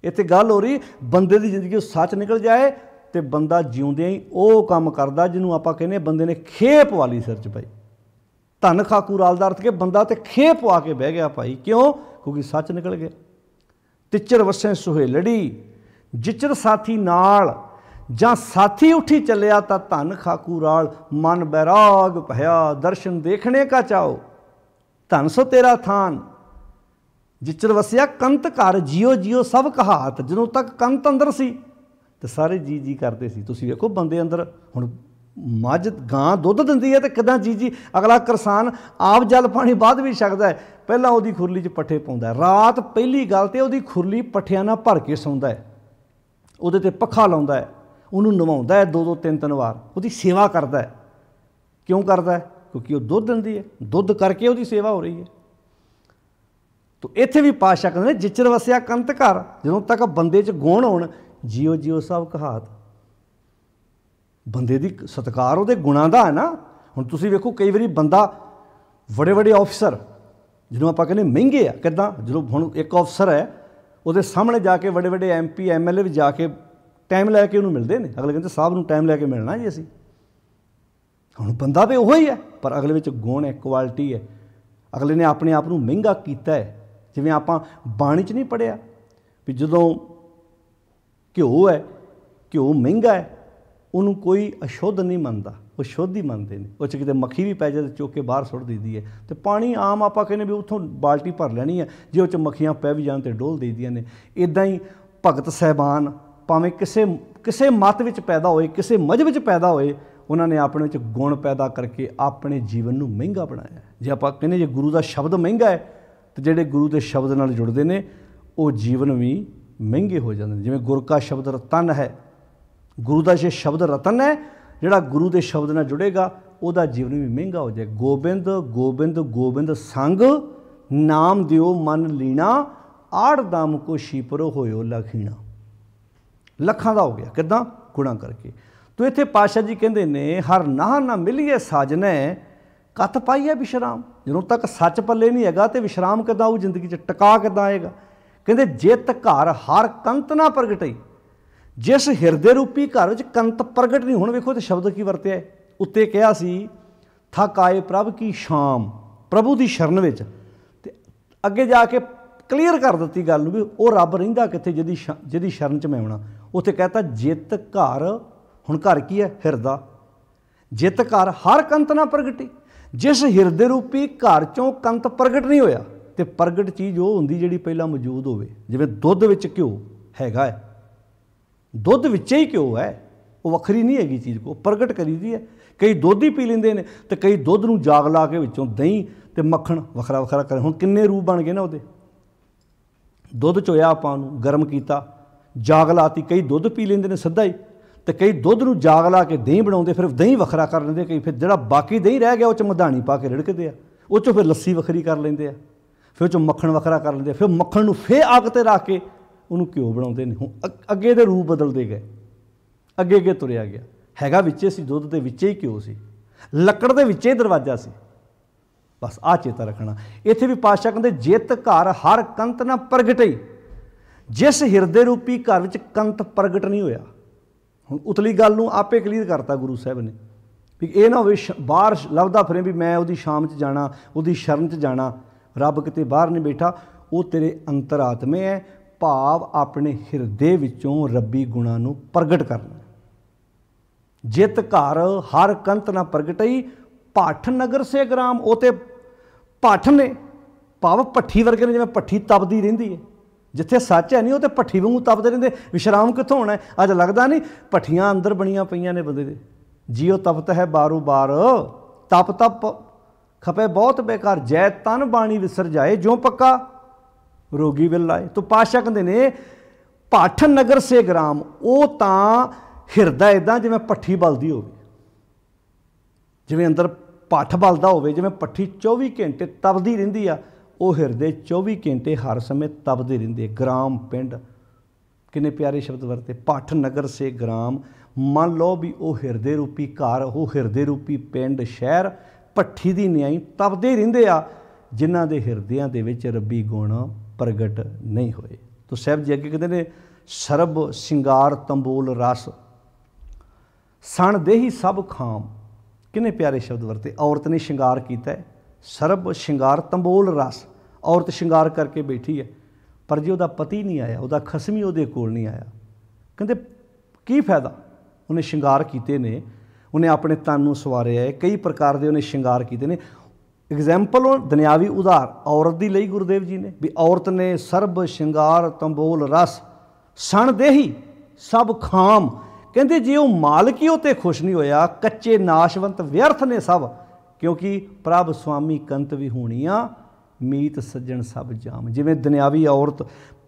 Speaker 1: ਇੱਥੇ ਗੱਲ ਹੋ ਰਹੀ ਬੰਦੇ ਦੀ ਜ਼ਿੰਦਗੀ ਸੱਚ ਨਿਕਲ ਜਾਏ ਤੇ ਬੰਦਾ ਜਿਉਂਦਿਆਂ ਹੀ ਉਹ ਕੰਮ ਕਰਦਾ ਜਿਹਨੂੰ ਆਪਾਂ ਕਹਿੰਦੇ ਬੰਦੇ ਨੇ ਖੇਹ ਪਵਾ ਲਈ ਸਿਰ 'ਚ ਭਾਈ। ਧਨ ਖਾਕੂ ਰਾਲ ਦਾ ਅਰਥ ਕਿ ਬੰਦਾ ਤੇ ਖੇਹ ਪਵਾ ਕੇ ਬਹਿ ਗਿਆ ਭਾਈ। ਕਿਉਂ? ਕਿਉਂਕਿ ਸੱਚ ਨਿਕਲ ਗਿਆ। ਤਿੱਚਰ ਵਸੇ ਸੁਹੇਲੜੀ, ਜਿਚਰ ਸਾਥੀ ਨਾਲ ਜਾਂ ਸਾਥੀ ਉੱਠੀ ਚੱਲਿਆ ਤਾਂ ਧਨ ਖਾਕੂ ਰਾਲ। ਮਨ ਬੈਰਾਗ ਭਇਆ ਦਰਸ਼ਨ ਦੇਖਣੇ ਕਾ ਚਾਓ, ਧਨ ਸੋ ਤੇਰਾ ਥਾਨ। ਜਿਚਰ ਵਸਿਆ ਕੰਤ ਘਰ ਜਿਉ ਜਿਉ ਸਭ ਕਹਾਤ। ਜਦੋਂ ਤੱਕ ਕੰਤ ਅੰਦਰ ਸੀ ਤੇ ਸਾਰੇ ਜੀ ਜੀ ਕਰਦੇ ਸੀ। ਤੁਸੀਂ ਵੇਖੋ ਬੰਦੇ ਅੰਦਰ ਹੁਣ ਮੱਝ ਗਾਂ ਦੁੱਧ ਦਿੰਦੀ ਹੈ ਤੇ ਕਿੱਦਾਂ ਜੀ ਜੀ। ਅਗਲਾ ਕਿਸਾਨ ਆਪ ਜਲ ਪਾਣੀ ਬਾਅਦ ਵੀ ਛਕਦਾ ਹੈ, ਪਹਿਲਾਂ ਉਹਦੀ ਖੁਰਲੀ 'ਚ ਪੱਠੇ ਪਾਉਂਦਾ। ਰਾਤ ਪਹਿਲੀ ਗੱਲ ਤੇ ਉਹਦੀ ਖੁਰਲੀ ਪੱਠਿਆਂ ਨਾਲ ਭਰ ਕੇ ਸੌਂਦਾ ਹੈ, ਉਹਦੇ 'ਤੇ ਪੱਖਾ ਲਾਉਂਦਾ ਹੈ, ਉਹਨੂੰ ਨਵਾਉਂਦਾ ਹੈ 2-2 3-3 ਵਾਰ, ਉਹਦੀ ਸੇਵਾ ਕਰਦਾ ਹੈ। ਕਿਉਂ ਕਰਦਾ ਹੈ? ਕਿਉਂਕਿ ਉਹ ਦੁੱਧ ਦਿੰਦੀ ਹੈ, ਦੁੱਧ ਕਰਕੇ ਉਹਦੀ ਸੇਵਾ ਹੋ ਰਹੀ ਹੈ। ਤੋ ਇੱਥੇ ਵੀ ਪਾਤਸ਼ਾਹ ਕਹਿੰਦੇ ਨੇ ਜਿਚਰ ਵਸਿਆ ਕੰਤ ਘਰ। ਜਦੋਂ ਤੱਕ ਬੰਦੇ 'ਚ ਗੁਣ ਹੋਣ ਜਿਉ ਜਿਉ ਸਭ ਕਹਾਤ। ਬੰਦੇ ਦੀ ਸਤਿਕਾਰ ਉਹਦੇ ਗੁਣਾਂ ਦਾ ਹੈ ਨਾ। ਹੁਣ ਤੁਸੀਂ ਵੇਖੋ ਕਈ ਵਾਰੀ ਬੰਦਾ ਵੱਡੇ ਵੱਡੇ ਆਫਿਸਰ ਜਿਹਨੂੰ ਆਪਾਂ ਕਹਿੰਦੇ ਮਹਿੰਗੇ ਆ, ਕਿੱਦਾਂ? ਜਦੋਂ ਹੁਣ ਇੱਕ ਆਫਿਸਰ ਹੈ ਉਹਦੇ ਸਾਹਮਣੇ ਜਾ ਕੇ ਵੱਡੇ ਵੱਡੇ MP MLA ਵੀ ਜਾ ਕੇ ਟਾਈਮ ਲੈ ਕੇ ਉਹਨੂੰ ਮਿਲਦੇ ਨੇ। ਅਗਲੇ ਕਹਿੰਦੇ ਸਾਹਿਬ ਨੂੰ ਟਾਈਮ ਲੈ ਕੇ ਮਿਲਣਾ ਜੀ ਅਸੀਂ। ਹੁਣ ਬੰਦਾ ਤਾਂ ਉਹੀ ਹੈ ਪਰ ਅਗਲੇ ਵਿੱਚ ਗੁਣ ਹੈ, ਕੁਆਲਿਟੀ ਹੈ। ਅਗਲੇ ਨੇ ਆਪਣੇ ਆਪ ਨੂੰ ਮਹਿੰਗਾ ਕੀਤਾ ਹੈ। ਜਿਵੇਂ ਆਪਾਂ ਬਾਣੀ 'ਚ ਨਹੀਂ ਪੜ੍ਹਿਆ ਵੀ ਜਦੋਂ ਘਿਓ ਹੈ, ਘਿਓ ਮਹਿੰਗਾ ਹੈ, ਉਹਨੂੰ ਕੋਈ ਅਸ਼ੁੱਧ ਨਹੀਂ ਮੰਨਦਾ, ਉਹ ਸ਼ੁੱਧ ਹੀ ਮੰਨਦੇ ਨੇ। ਉਹ 'ਚ ਕਿਤੇ ਮੱਖੀ ਵੀ ਪੈ ਜਾਏ ਤਾਂ ਚੁੱਕ ਕੇ ਬਾਹਰ ਸੁੱਟ ਦਈਦੀ ਹੈ। ਅਤੇ ਪਾਣੀ ਆਮ ਆਪਾਂ ਕਹਿੰਦੇ ਵੀ ਉੱਥੋਂ ਬਾਲਟੀ ਭਰ ਲੈਣੀ ਹੈ, ਜੇ ਉਹ 'ਚ ਮੱਖੀਆਂ ਪੈ ਵੀ ਜਾਣ ਤਾਂ ਡੋਲ ਦਈਦੀਆਂ ਨੇ। ਇੱਦਾਂ ਹੀ ਭਗਤ ਸਾਹਿਬਾਨ ਭਾਵੇਂ ਕਿਸੇ ਮੱਤ ਵਿੱਚ ਪੈਦਾ ਹੋਏ, ਕਿਸੇ ਮਜ਼ਹਬ ਵਿੱਚ ਪੈਦਾ ਹੋਏ, ਉਹਨਾਂ ਨੇ ਆਪਣੇ ਵਿੱਚ ਗੁਣ ਪੈਦਾ ਕਰਕੇ ਆਪਣੇ ਜੀਵਨ ਨੂੰ ਮਹਿੰਗਾ ਬਣਾਇਆ। ਜੇ ਆਪਾਂ ਕਹਿੰਦੇ ਜੇ ਗੁਰੂ ਦਾ ਸ਼ਬਦ ਮਹਿੰਗਾ ਹੈ ਤਾਂ ਜਿਹੜੇ ਗੁਰੂ ਦੇ ਸ਼ਬਦ ਨਾਲ ਜੁੜਦੇ ਨੇ ਉਹ ਜੀਵਨ ਵੀ ਮਹਿੰਗੇ ਹੋ ਜਾਂਦੇ ਨੇ। ਜਿਵੇਂ ਗੁਰ ਕਾ ਸ਼ਬਦ ਰਤਨ ਹੈ, ਗੁਰੂ ਦਾ ਜੇ ਸ਼ਬਦ ਰਤਨ ਹੈ, ਜਿਹੜਾ ਗੁਰੂ ਦੇ ਸ਼ਬਦ ਨਾਲ ਜੁੜੇਗਾ ਉਹਦਾ ਜੀਵਨ ਵੀ ਮਹਿੰਗਾ ਹੋ ਜਾਏ। ਗੋਬਿੰਦ ਗੋਬਿੰਦ ਗੋਬਿੰਦ ਸੰਗ ਨਾਮ ਦਿਓ ਮਨ ਲੀਣਾ, ਆੜ ਦਾਮ ਕੋ ਸ਼ੀਪਰੋ ਹੋਇਓ ਲਖੀਣਾ। ਲੱਖਾਂ ਦਾ ਹੋ ਗਿਆ, ਕਿੱਦਾਂ? ਗੁਣਾ ਕਰਕੇ। ਤੋ ਇੱਥੇ ਪਾਤਸ਼ਾਹ ਜੀ ਕਹਿੰਦੇ ਨੇ ਹਰ ਨਾਹ ਨਾ ਮਿਲੀਏ ਸਾਜਨੈ, ਕੱਤ ਪਾਈਏ ਵਿਸ਼ਰਾਮ। ਜਦੋਂ ਤੱਕ ਸੱਚ ਪੱਲੇ ਨਹੀਂ ਹੈਗਾ ਤੇ ਵਿਸ਼ਰਾਮ ਕਿੱਦਾਂ ਆਊ ਜ਼ਿੰਦਗੀ 'ਚ, ਟਿਕਾ ਕਿੱਦਾਂ ਆਏਗਾ? ਕਹਿੰਦੇ ਜਿਤ ਘਰ ਹਰ ਕੰਤ ਨਾ ਪ੍ਰਗਟਈ, ਜਿਸ ਹਿਰਦੇ ਰੂਪੀ ਘਰ ਵਿੱਚ ਕੰਤ ਪ੍ਰਗਟ ਨਹੀਂ। ਹੁਣ ਵੇਖੋ ਤੇ ਸ਼ਬਦ ਕੀ ਵਰਤਿਆ ਹੈ। ਉੱਤੇ ਕਿਹਾ ਸੀ ਥਕ ਆਏ ਪ੍ਰਭ ਕੀ ਸ਼ਾਮ, ਪ੍ਰਭੂ ਦੀ ਸ਼ਰਨ ਵਿੱਚ। ਤੇ ਅੱਗੇ ਜਾ ਕੇ ਕਲੀਅਰ ਕਰ ਦਿੱਤੀ ਗੱਲ ਨੂੰ ਵੀ ਉਹ ਰੱਬ ਰਹਿੰਦਾ ਕਿੱਥੇ ਜਿਹਦੀ ਸ਼ਰਨ 'ਚ ਮੈਂ ਆਉਣਾ। ਉੱਥੇ ਕਹਿਤਾ ਜਿਤ ਘਰ। ਹੁਣ ਘਰ ਕੀ ਹੈ? ਹਿਰਦਾ। ਜਿਤ ਘਰ ਹਰ ਕੰਤ ਨਾ ਪ੍ਰਗਟੀ, ਜਿਸ ਹਿਰਦੇ ਰੂਪੀ ਘਰ 'ਚੋਂ ਕੰਤ ਪ੍ਰਗਟ ਨਹੀਂ ਹੋਇਆ। ਤੇ ਪ੍ਰਗਟ ਚੀਜ਼ ਉਹ ਹੁੰਦੀ ਜਿਹੜੀ ਪਹਿਲਾਂ ਮੌਜੂਦ ਹੋਵੇ। ਜਿਵੇਂ ਦੁੱਧ ਵਿੱਚ ਘਿਓ ਹੈਗਾ ਹੈ, ਦੁੱਧ ਵਿੱਚ ਹੀ ਘਿਓ ਹੈ, ਉਹ ਵੱਖਰੀ ਨਹੀਂ ਹੈਗੀ ਚੀਜ਼, ਕੋ ਪ੍ਰਗਟ ਕਰੀਦੀ ਹੈ। ਕਈ ਦੁੱਧ ਹੀ ਪੀ ਲੈਂਦੇ ਨੇ ਤੇ ਕਈ ਦੁੱਧ ਨੂੰ ਜਾਗ ਲਾ ਕੇ ਵਿੱਚੋਂ ਦਹੀਂ ਤੇ ਮੱਖਣ ਵੱਖਰਾ ਵੱਖਰਾ ਕਰੇ। ਹੁਣ ਕਿੰਨੇ ਰੂਪ ਬਣ ਗਏ ਨਾ ਉਹਦੇ। ਦੁੱਧ ਚੋਇਆ ਆਪਾਂ ਉਹਨੂੰ ਗਰਮ ਕੀਤਾ, ਜਾਗ ਲਾਤੀ। ਕਈ ਦੁੱਧ ਪੀ ਲੈਂਦੇ ਨੇ ਸਿੱਧਾ ਹੀ, ਤੇ ਕਈ ਦੁੱਧ ਨੂੰ ਜਾਗ ਲਾ ਕੇ ਦਹੀਂ ਬਣਾਉਂਦੇ, ਫਿਰ ਦਹੀਂ ਵੱਖਰਾ ਕਰ ਲੈਂਦੇ। ਕਈ ਫਿਰ ਜਿਹੜਾ ਬਾਕੀ ਦਹੀਂ ਰਹਿ ਗਿਆ ਉਹ 'ਚ ਮਧਾਣੀ ਪਾ ਕੇ ਰਿੜਕਦੇ ਆ, ਉਹ 'ਚੋਂ ਫਿਰ ਲੱਸੀ ਵੱਖਰੀ ਕਰ ਲੈਂਦੇ ਆ, ਫਿਰ ਉਹ 'ਚੋਂ ਮੱਖਣ ਵੱਖਰਾ ਕਰ ਲੈਂਦੇ ਆ, ਫਿਰ ਮੱਖਣ ਨੂੰ ਫਿਰ ਅੱਗ 'ਤੇ ਰੱਖ ਕੇ ਉਹਨੂੰ ਘਿਓ ਬਣਾਉਂਦੇ ਨੇ। ਹੁਣ ਅੱਗੇ ਦੇ ਰੂਪ ਬਦਲਦੇ ਗਏ, ਅੱਗੇ ਅੱਗੇ ਤੁਰਿਆ ਗਿਆ। ਹੈਗਾ ਵਿੱਚੇ ਸੀ, ਦੁੱਧ ਦੇ ਵਿੱਚੇ ਹੀ ਘਿਓ ਸੀ, ਲੱਕੜ ਦੇ ਵਿੱਚੇ ਹੀ ਦਰਵਾਜ਼ਾ ਸੀ। ਬਸ ਆਹ ਚੇਤਾ ਰੱਖਣਾ। ਇੱਥੇ ਵੀ ਪਾਤਸ਼ਾਹ ਕਹਿੰਦੇ ਜਿਤ ਘਰ ਹਰ ਕੰਤ ਨਾ ਪ੍ਰਗਟਈ, ਜਿਸ ਹਿਰਦੇ ਰੂਪੀ ਘਰ ਵਿੱਚ ਕੰਤ ਪ੍ਰਗਟ ਨਹੀਂ ਹੋਇਆ। ਹੁਣ ਉਤਲੀ ਗੱਲ ਨੂੰ ਆਪੇ ਕਲੀਅਰ ਕਰਤਾ ਗੁਰੂ ਸਾਹਿਬ ਨੇ ਵੀ ਇਹ ਨਾ ਹੋਵੇ ਬਾਹਰ ਲੱਭਦਾ ਫਿਰੇ ਵੀ ਮੈਂ ਉਹਦੀ ਸ਼ਾਮ 'ਚ ਜਾਣਾ, ਉਹਦੀ ਸ਼ਰਨ 'ਚ ਜਾਣਾ। ਰੱਬ ਕਿਤੇ ਬਾਹਰ ਨਹੀਂ ਬੈਠਾ, ਉਹ ਤੇਰੇ ਅੰਤਰਾਤਮੇ ਹੈ। ਭਾਵ ਆਪਣੇ ਹਿਰਦੇ ਵਿੱਚੋਂ ਰੱਬੀ ਗੁਣਾਂ ਨੂੰ ਪ੍ਰਗਟ ਕਰਨਾ। ਜਿਤ ਘਰ ਹਰ ਕੰਤ ਨਾ ਪ੍ਰਗਟਈ, ਭੱਠ ਨਗਰ ਸੇ ਗ੍ਰਾਮ। ਉਹ ਤੇ ਭੱਠ ਨੇ, ਭਾਵ ਭੱਠੀ ਵਰਗੇ ਨੇ, ਜਿਵੇਂ ਭੱਠੀ ਤਪਦੀ ਰਹਿੰਦੀ ਹੈ जिथे सच है नहीं, वो तो भट्ठी वांगू तपते रहिंदे, विश्राम कित्थों होना है। अज लगदा नहीं भट्ठियां अंदर बणियां पईयां ने बंदे दे। जियो तपत है बारो बार, तप तप खपे बहुत बेकार, जै तन बाणी विसर जाए, जो पक्का रोगी विल आए। तो पातशाह कहंदे ने भट्ठ नगर से ग्राम, वो तां हिरदा इदां जिवें भट्ठी बलदी होवे, जिवें अंदर भट्ठ बलदा होवे, जिवें भट्ठी 24 घंटे तपदी रहिंदी आ, वो हिरदे 24 घंटे हर समय तपदे रहिंदे। ग्राम पिंड, किन्ने प्यारे शब्द वरते, भट्ठ नगर से ग्राम। मान लो भी वो हिरदे रूपी घर, वो हिरदे रूपी पिंड शहर भट्ठी दी न्याई तपदे रहिंदे आ, जिन्हां दे हिरदियां दे विच रब्बी गुण प्रगट नहीं होए। तो साहब जी अगे कहते ने सरब सिंगार तंबोल रस, सण देही सब खाम। किन्ने प्यारे शब्द वरते, औरत ने श्रृंगार किया है, सरब श्रृंगार तंबोल रस, औरत श्रृंगार करके बैठी है, पर जो उसका पति नहीं आया, उसका खसमी उसदे कोल नहीं आया। कहते की फायदा, उन्हें श्रृंगार किए ने, उन्हें अपने तन नूं सवारिया है, कई प्रकार के उन्हें श्रृंगार किए ने। एग्जैम्पल दुनियावी उधार औरत दी लई गुरुदेव जी ने, भी औरत ने सरब श्रृंगार तंबोल रस, सण देही सब खाम। कहते जे वो मालक ही उते खुश नहीं होया, कच्चे नाशवंत व्यर्थ ने सब, क्योंकि प्रभ स्वामी कंत भी होनियां, मीत सज्जन सब जाम। जिवें दुनियावी औरत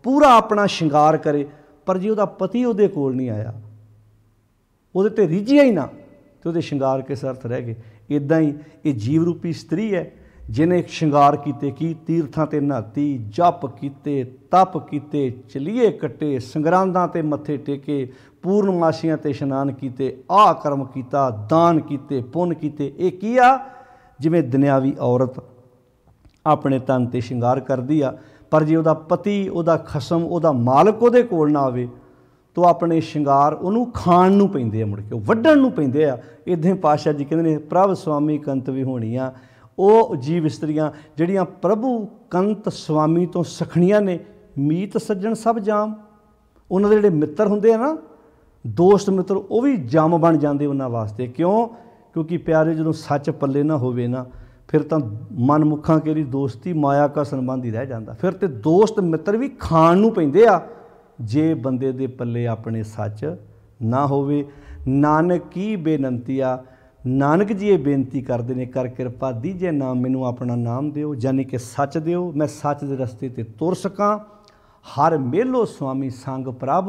Speaker 1: पूरा अपना श्रृंगार करे, पर जे उसदा पति उहदे कोल नहीं आया, उहदे ते रिझिया ही ना, तो उहदे श्रृंगार किस अर्थ रह गए। इदां ही ये जीव रूपी स्त्री है, जिन्हें श्रृंगार किते, की तीर्थां ते नहाती, जप किते, तप किते, चलीए कट्टे, संगरांदां ते मत्थे टेके, पूर्णमासियां ते इशनान किते, आ कर्म किया, दान किते, पुण्य किते। ये की आ, जिवें दुनियावी औरत अपने तन ते श्रृंगार करदी आ, पर जे उहदा पति, उहदा खसम, उहदा मालक उहदे कोल ना आवे, तो अपने श्रृंगार उहनूं खाण नूं पैंदे आ, मुड़ के वड्ढण नूं पैंदे आ। इदां पातशाह जी कहंदे ने प्रभ स्वामी कंत भी होनियां, ਉਹ जीव इस्त्रियां ਜਿਹੜੀਆਂ प्रभु कंत स्वामी तो सखणियां ने, मीत सज्जन सब जाम। उन्हां दे ਜਿਹੜੇ मित्र ਹੁੰਦੇ ਆ ना, दोस्त मित्र, वो भी जम बन जाते उन्हां वास्ते। क्यों? क्योंकि प्यारे जो सच पल्ले ना होवे ना, फिर तो मनमुखा केरी दोस्ती माया का संबंध ही रह जाता। फिर तो दोस्त मित्र भी खाण नूं पैंदे आ, जे बंदे दे पल्ले अपने सच ना होवे। नानक की बेनंती आ, नानक जी ये बेनती करते हैं, कर किरपा दीजे नाम, मैनू अपना नाम दिओ, यानी कि सच दिओ, मैं सच के रस्ते ते तुर सकां। हर मेलो स्वामी संग प्रभ,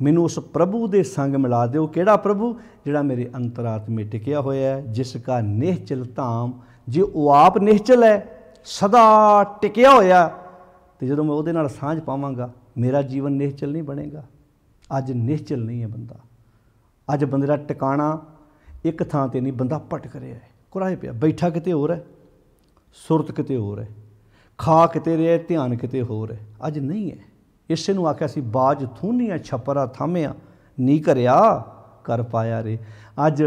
Speaker 1: मैनू उस प्रभु दे संग मिला दिओ। किहड़ा प्रभु? जिहड़ा मेरे अंतरात्मे टिकिया होया है, जिसका निश्चल धाम। जे वो आप निश्चल है, सदा टिकिया होया, तो जो मैं उहदे नाल सांझ पावांगा, मेरा जीवन निश्चल नहीं बनेगा। अज निश्चल नहीं है बंदा, अज बंदे दा टिकाणा एक थां ते नहीं, बंदा भटक रहा है, कुराए पिया, बैठा किते होर है, सुरत किते होर है, खा किते रहा है, ध्यान किते होर है। अज नहीं है। इसे नूं आख्या सी बाज थूनिया छपरा थामिया, नी करया कर पाया रे। अज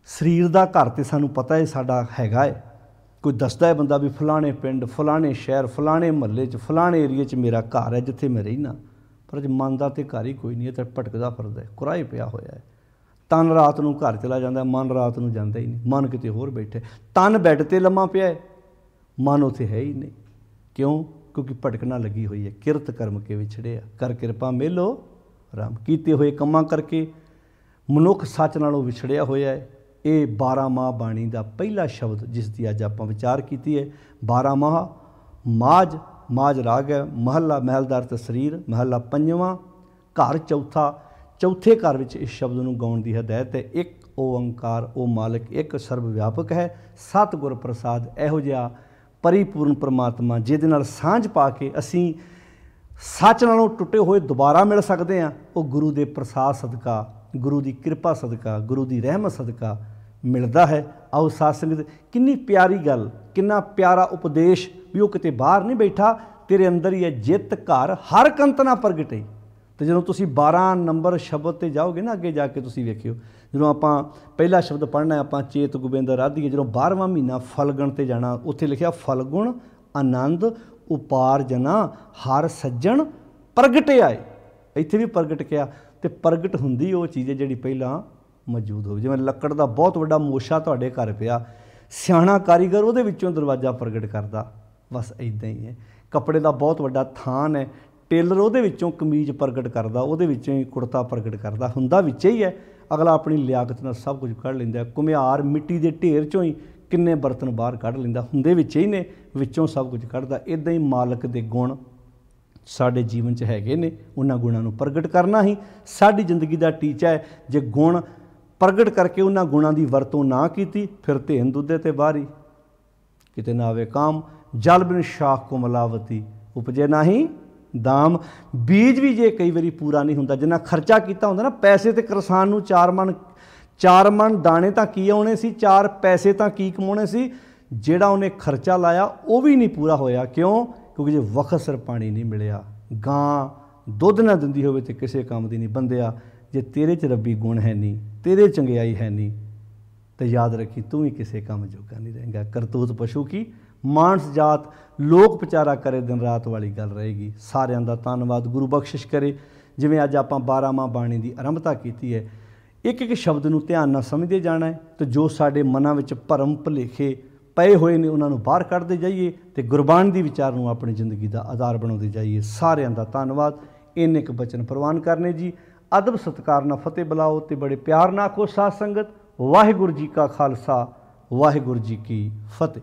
Speaker 1: शरीर का घर तो सानूं पता है साडा हैगा है, कोई दसदा है बंदा भी फलाने पिंड, फलाने शहर, फलाने महल्ले च, फलाने एरिए च मेरा घर है जिथे मैं रहीना, पर अज मन का तो घर ही कोई नहीं है, तो भटकदा फिरदा है, कुराए पिया होया है। तन रात नूं घर चला जाता, मन रात नूं जांदा ही नहीं, मन किते होर बैठे। तन बैड ते लम्मा पिया है, मन उत्थे है ही नहीं। क्यों? क्योंकि भटकना लगी हुई है, किरत कर्म के विछड़े। कर किरपा मेलो राम, कीते हुए कमां करके मनुख सच नालों विछड़िया होया है। ये 12 माह बाणी का पहला शब्द जिसकी अज आपां विचार की है। 12 माह माज, माज राग है, महला महलदार ते शरीर, महला 5वां, घर चौथा, चौथे घर विच इस शब्द नूं गाउण दी हदायत है। एक ओंकार, ओ मालिक एक सर्व व्यापक है, सतगुर प्रसाद इहो जिहा परिपूर्ण परमात्मा जिहदे नाल सांझ पा के असीं सच नालों टुटे हुए दोबारा मिल सकते हैं। वो गुरु के प्रसाद सदका, गुरु की कृपा सदका, गुरु की रहमत सदका मिलता है। आओ साध संगत, कितनी प्यारी गल, कितना प्यारा उपदेश भी वो किते बाहर नहीं बैठा, तेरे अंदर ही है। जित घर हर कंत ना प्रगटे। तो जो तुसी 12 नंबर शब्द ते जाओगे ना, अगे जाके तुसी वेखियो, जो आपां पहला शब्द पढ़ना है आपां चेत गोबिंद राधिए, जो 12वां महीना फलगण ते जाना, उत्थे लिखिया फलगुण आनंद उपार्जना हर सज्जण प्रगटे आए। इत्थे भी प्रगट किया, तो प्रगट हुंदी वो चीज़ है जिहड़ी पहला मौजूद हो। जिवें लकड़ का बहुत वड्डा मोशा तुहाडे घर पिया, सियाणा कारीगर उहदे विचों दरवाजा प्रगट करदा, बस इदां ही है। कपड़े का बहुत वड्डा थान है, टेलर ਉਹਦੇ ਵਿੱਚੋਂ ਕਮੀਜ਼ ਪ੍ਰਗਟ ਕਰਦਾ, ਉਹਦੇ ਵਿੱਚੋਂ ਹੀ ਕੁੜਤਾ ਪ੍ਰਗਟ ਕਰਦਾ, ਹੁੰਦਾ ਵਿੱਚ ਹੀ ਹੈ। ਅਗਲਾ ਆਪਣੀ ਲਿਆਕਤ ਨਾਲ ਸਭ ਕੁਝ ਕੱਢ ਲੈਂਦਾ। ਘੁਮਿਆਰ ਮਿੱਟੀ ਦੇ ਢੇਰ 'ਚੋਂ ਹੀ ਕਿੰਨੇ ਬਰਤਨ ਬਾਹਰ ਕੱਢ ਲੈਂਦਾ, ਹੁੰਦੇ ਵਿੱਚ ਹੀ ਨੇ, ਵਿੱਚੋਂ ਸਭ ਕੁਝ ਕੱਢਦਾ। ਇੱਦਾਂ ਹੀ ਮਾਲਕ ਦੇ ਗੁਣ ਸਾਡੇ ਜੀਵਨ 'ਚ ਹੈਗੇ ਨੇ, ਉਹਨਾਂ ਗੁਣਾਂ ਨੂੰ ਪ੍ਰਗਟ ਕਰਨਾ ਹੀ ਸਾਡੀ ਜ਼ਿੰਦਗੀ ਦਾ ਟੀਚਾ ਹੈ। ਜੇ ਗੁਣ ਪ੍ਰਗਟ ਕਰਕੇ ਉਹਨਾਂ ਗੁਣਾਂ ਦੀ ਵਰਤੋਂ ਨਾ ਕੀਤੀ, ਫਿਰ ਧੇਨ ਦੁੱਧੇ ਤੇ ਬਾਹਰੀ ਕਿਤੇ ਨਾ ਆਵੇ ਕਾਮ, ਜਲ ਬਿਨ ਸ਼ਾਖ ਕੋ ਮਲਾਵਤੀ, ਉਪਜੇ ਨਹੀਂ ਦਾਮ। ਬੀਜ ਵੀ ਜੇ ਕਈ ਵਾਰੀ ਪੂਰਾ ਨਹੀਂ ਹੁੰਦਾ, ਜਿੰਨਾ ਖਰਚਾ ਕੀਤਾ ਹੁੰਦਾ ਨਾ, ਪੈਸੇ ਤੇ ਕਿਸਾਨ ਨੂੰ 4 ਮਣ ਦਾਣੇ ਤਾਂ ਕੀ ਆਉਣੇ ਸੀ, 4 ਪੈਸੇ ਤਾਂ ਕੀ ਕਮਾਉਣੇ ਸੀ, ਜਿਹੜਾ ਉਹਨੇ ਖਰਚਾ ਲਾਇਆ ਉਹ ਵੀ ਨਹੀਂ ਪੂਰਾ ਹੋਇਆ। ਕਿਉਂ? ਕਿਉਂਕਿ ਜੇ ਵਕਤ ਸਿਰ ਪਾਣੀ ਨਹੀਂ ਮਿਲਿਆ। ਗਾਂ ਦੁੱਧ ਨਾ ਦਿੰਦੀ ਹੋਵੇ ਤੇ ਕਿਸੇ ਕੰਮ ਦੀ ਨਹੀਂ। ਬੰਦਿਆ, ਜੇ ਤੇਰੇ 'ਚ ਰੱਬੀ ਗੁਣ ਹੈ ਨਹੀਂ, ਤੇਰੇ ਚੰਗਿਆਈ ਹੈ ਨਹੀਂ, ਤੇ ਯਾਦ ਰੱਖੀ ਤੂੰ ਵੀ ਕਿਸੇ ਕੰਮ ਜੋਗਾ ਨਹੀਂ ਰਹੇਗਾ। ਕਰਤੂਤ ਪਸ਼ੂ ਕੀ, ਮਾਨਸ ਜਾਤ ਲੋਕ ਵਿਚਾਰਾ ਕਰੇ ਦਿਨ ਰਾਤ ਵਾਲੀ ਗੱਲ ਰਹੇਗੀ। ਸਾਰਿਆਂ ਦਾ ਧੰਨਵਾਦ, ਗੁਰੂ ਬਖਸ਼ਿਸ਼ ਕਰੇ। ਜਿਵੇਂ ਅੱਜ ਆਪਾਂ 12ਵਾਂ ਬਾਣੀ ਦੀ ਆਰੰਭਤਾ ਕੀਤੀ ਹੈ, ਇੱਕ ਇੱਕ ਸ਼ਬਦ ਨੂੰ ਧਿਆਨ ਨਾਲ ਸਮਝਦੇ ਜਾਣਾ ਹੈ, ਤੇ ਜੋ ਸਾਡੇ ਮਨਾਂ ਵਿੱਚ ਭਰਮ ਭੁਲੇਖੇ ਪਏ ਹੋਏ ਨੇ ਉਹਨਾਂ ਨੂੰ ਬਾਹਰ ਕੱਢਦੇ ਜਾਈਏ, ਤੇ ਗੁਰਬਾਣੀ ਦੀ ਵਿਚਾਰ ਨੂੰ ਆਪਣੀ ਜ਼ਿੰਦਗੀ ਦਾ ਆਧਾਰ ਬਣਾਉਂਦੇ ਜਾਈਏ। ਸਾਰਿਆਂ ਦਾ ਧੰਨਵਾਦ। ਇੰਨੇ ਕੁ ਬਚਨ ਪ੍ਰਵਾਨ ਕਰਨੇ ਜੀ। ਅਦਬ ਸਤਿਕਾਰ ਨਾਲ ਫਤਿਹ ਬੁਲਾਓ ਤੇ ਬੜੇ ਪਿਆਰ ਨਾਲ ਆਖੋ ਸਾਧ ਸੰਗਤ, ਵਾਹਿਗੁਰੂ ਜੀ ਕਾ ਖਾਲਸਾ, ਵਾਹਿਗੁਰੂ ਜੀ ਕੀ ਫਤਿਹ।